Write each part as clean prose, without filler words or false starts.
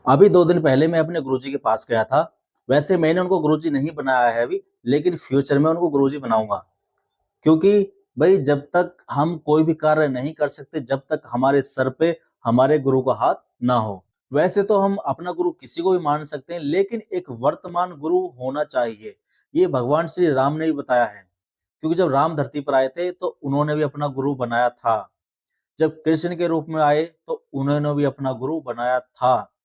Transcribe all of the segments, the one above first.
अभी 2 दिन पहले मैं अपने गुरुजी के पास गया था। वैसे मैंने उनको गुरुजी नहीं बनाया है अभी, लेकिन फ्यूचर में उनको गुरुजी बनाऊँगा। क्योंकि भई जब तक हम कोई भी कार्य नहीं कर सकते, जब तक हमारे सर पे हमारे गुरु का हाथ ना हो। वैसे तो हम अपना गुरु किसी को भी मान सकते हैं, लेकिन एक वर्तमान गुरु होना चाहिए। ये भगवान श्री राम ने भी बताया है। क्योंकि जब राम धरती पर आए थे, तो उन्होंने भी अपना गुरु बनाया था। जब कृष्ण के रूप में आए, तो उन्होंने भी अपना गुरु बनाया था।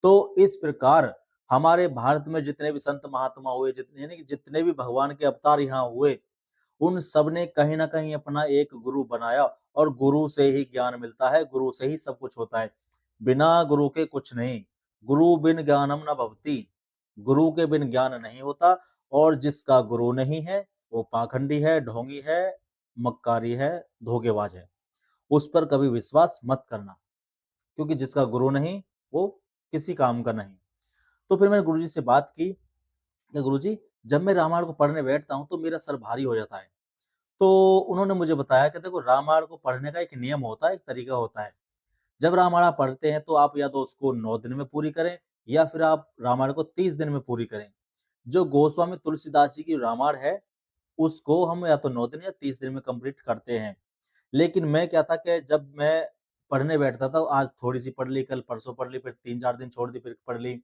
तो इस प्रकार हमारे भारत में जितने भी संत महात्मा हुए, जितने यानी कि जितने भी भगवान के अवतार यहाँ हुए, उन सब ने कहीं न कहीं अपना एक गुरु बनाया और गुरु से ही ज्ञान मिलता है, गुरु से ही सब कुछ होता है। बिना गुरु के कुछ नहीं। गुरु बिन ज्ञानम न भवति। गुरु के बिन ज्ञान नहीं होता और जिसका गुरु नहीं है, वो पाखंडी है, ढोंगी है, मक्कारी है, धोखेबाज है। उस पर कभी विश्वास मत करना, क्योंकि जिसका गुरु नहीं, वो किसी काम का नहीं। तो फिर मैंने गुरुजी से बात की कि गुरुजी, जब मैं रामायण को पढ़ने बैठता हूँ, तो मेरा सर भारी हो जाता है। तो उन्होंने मुझे बताया कि देखो, रामायण को पढ़ने का एक नियम होता है, एक तरीका होता है। जब रामायण आप पढ़ते हैं तो आप या तो उसको 9 दिन में पूरी करें या फिर आप रामायण को 30 दिन में पूरी करें। जो गोस्वामी तुलसीदास जी की रामायण है, उसको हम या तो 9 दिन या 30 दिन में कंप्लीट करते हैं। लेकिन मैं क्या था कि जब मैं पढ़ने बैठता था, आज थोड़ी-सी पढ़ ली, कल परसों पढ़ ली, फिर 3-4 दिन छोड़ दी, फिर पढ़ ली।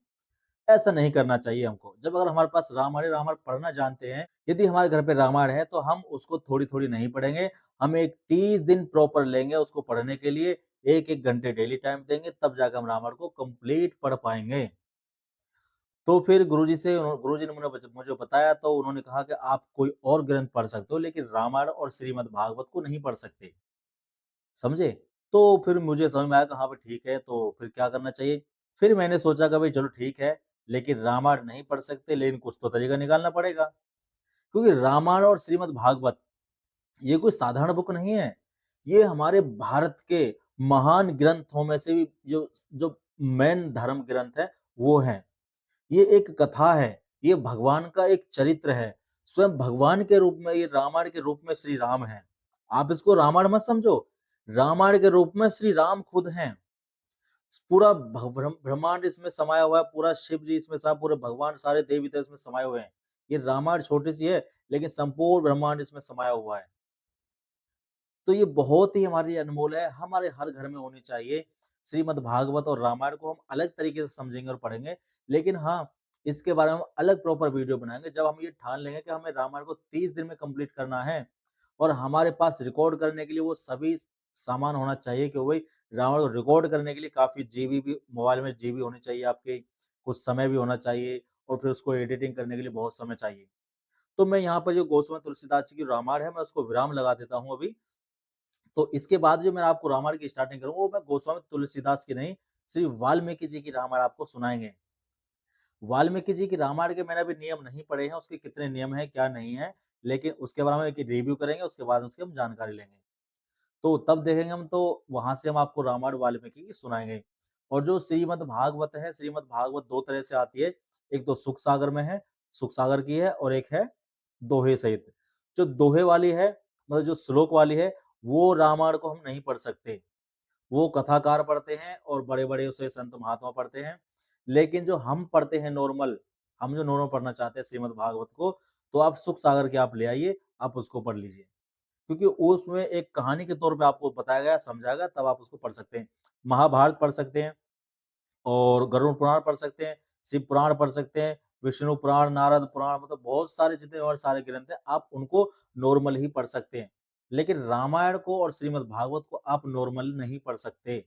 ऐसा नहीं करना चाहिए हमको। जब अगर हमारे पास रामायण है, रामायण पढ़ना जानते हैं, यदि हमारे घर पे रामायण है, तो हम उसको थोड़ी-थोड़ी नहीं पढ़ेंगे। हम एक 30 दिन प्रॉपर लेंगे उसको पढ़ने के लिए, 1-1 घंटे डेली टाइम देंगे, तब जाके हम रामायण को कंप्लीट पढ़ पाएँगे। तो फिर गुरुजी ने मुझे बताया, तो उन्होंने कहा कि आप कोई और ग्रंथ पढ़ सकते हो, लेकिन रामायण और श्रीमद् भागवत को नहीं पढ़ सकते। समझे? तो फिर मुझे समझ में आया कि हाँ भाई ठीक है, तो फिर क्या करना चाहिए? फिर मैंने सोचा कि भाई चलो ठीक है, लेकिन रामायण नहीं पढ़ सकते, लेकिन कुछ तो तरीका निकालना पड़ेगा। क्योंकि रामायण और श्रीमद् भागवत ये कोई साधारण बुक नहीं है। ये हमारे भारत के महान ग्रंथों में से भी जो जो मेन धर्म ग्रंथ है, वो है। ये एक कथा है, ये भगवान का एक चरित्र है। स्वयं भगवान के रूप में, ये रामायण के रूप में श्री राम हैं। आप इसको रामायण मत समझो, रामायण के रूप में श्री राम खुद हैं। पूरा ब्रह्मांड इसमें समाया हुआ है, पूरा शिव जी इसमें पूरे भगवान, सारे देवी-देवता इसमें समाये हुए हैं। ये रामायण छोटी-सी है, लेकिन संपूर्ण ब्रह्मांड इसमें समाया हुआ है। तो ये बहुत ही हमारे लिए अनमोल है, हमारे हर घर में होनी चाहिए। श्रीमद् भागवत और रामायण को हम अलग तरीके से समझेंगे और पढ़ेंगे, लेकिन हाँ, इसके बारे में हम अलग प्रॉपर वीडियो बनाएँगे, जब हम ये ठान लेंगे कि हमें रामायण को 30 दिन में कंप्लीट करना है और हमारे पास रिकॉर्ड करने के लिए वो सभी सामान होना चाहिए कि वही रामायण को रिकॉर्ड करने के लिए काफ़ी जीबी भी मोबाइल में जीबी होनी चाहिए आपके, कुछ समय भी होना चाहिए और फिर उसको एडिटिंग करने के लिए बहुत समय चाहिए। तो मैं यहाँ पर जो गोस्वामी तुलसीदास जी की रामायण है, मैं उसको विराम लगा देता हूँ अभी। तो इसके बाद जो मैं आपको रामायण की स्टार्टिंग करूँगा, वो मैं गोस्वामी तुलसीदास की नहीं, श्री वाल्मीकि जी की रामायण आपको सुनाएँगे। वाल्मीकि जी की रामायण के मैंने अभी नियम नहीं पढ़े हैं, उसके कितने नियम हैं, क्या नहीं है, लेकिन उसके बारे में एक रिव्यू करेंगे, उसके बाद उसकी हम जानकारी लेंगे। तो तब देखेंगे हम, तो वहाँ से हम आपको रामायण वाल्मीकि की सुनाएँगे। और जो श्रीमद् भागवत है, श्रीमद् भागवत 2 तरह से आती है, एक तो सुख सागर में है, सुख सागर की है और एक है दोहे सहित। जो दोहे वाली है, मतलब जो श्लोक वाली है, वो रामायण को हम नहीं पढ़ सकते। वो कथाकार पढ़ते हैं और बड़े-बड़े उसे संत महात्मा पढ़ते हैं। लेकिन जो हम पढ़ते हैं नॉर्मल, हम जो नॉर्मल पढ़ना चाहते हैं श्रीमद् भागवत को, तो आप सुख सागर के आप ले आइए, आप उसको पढ़ लीजिए। क्योंकि उसमें एक कहानी के तौर पे आपको बताया गया, समझाया गया, तब आप उसको पढ़ सकते हैं। महाभारत पढ़ सकते हैं और गरुड़ पुराण पढ़ सकते हैं, शिव पुराण पढ़ सकते हैं, विष्णु पुराण, नारद पुराण, मतलब बहुत सारे जितने और सारे ग्रंथ हैं, आप उनको नॉर्मल ही पढ़ सकते हैं। लेकिन रामायण को और श्रीमद् भागवत को आप नॉर्मल नहीं पढ़ सकते।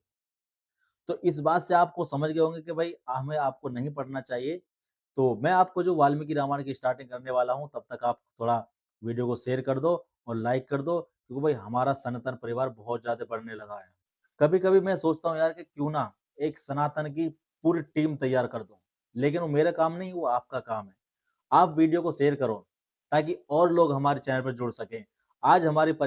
तो इस बात से आपको समझ गए होंगे कि भाई हमें आपको नहीं पढ़ना चाहिए। तो मैं आपको जो वाल्मीकि रामायण की स्टार्टिंग करने वाला हूँ, तब तक आप थोड़ा वीडियो को शेयर कर दो और लाइक कर दो, क्योंकि भाई हमारा सनातन परिवार बहुत ज़्यादा बढ़ने लगा है। कभी-कभी मैं सोचता हूँ यार कि क्यों ना एक सनातन की पूरी टीम तैयार कर दूँ, लेकिन वो मेरा काम नहीं, वो आपका काम है। आप वीडियो को शेयर करो, ताकि और लोग हमारे चैनल पर जुड़ सकें। आज हमारी परि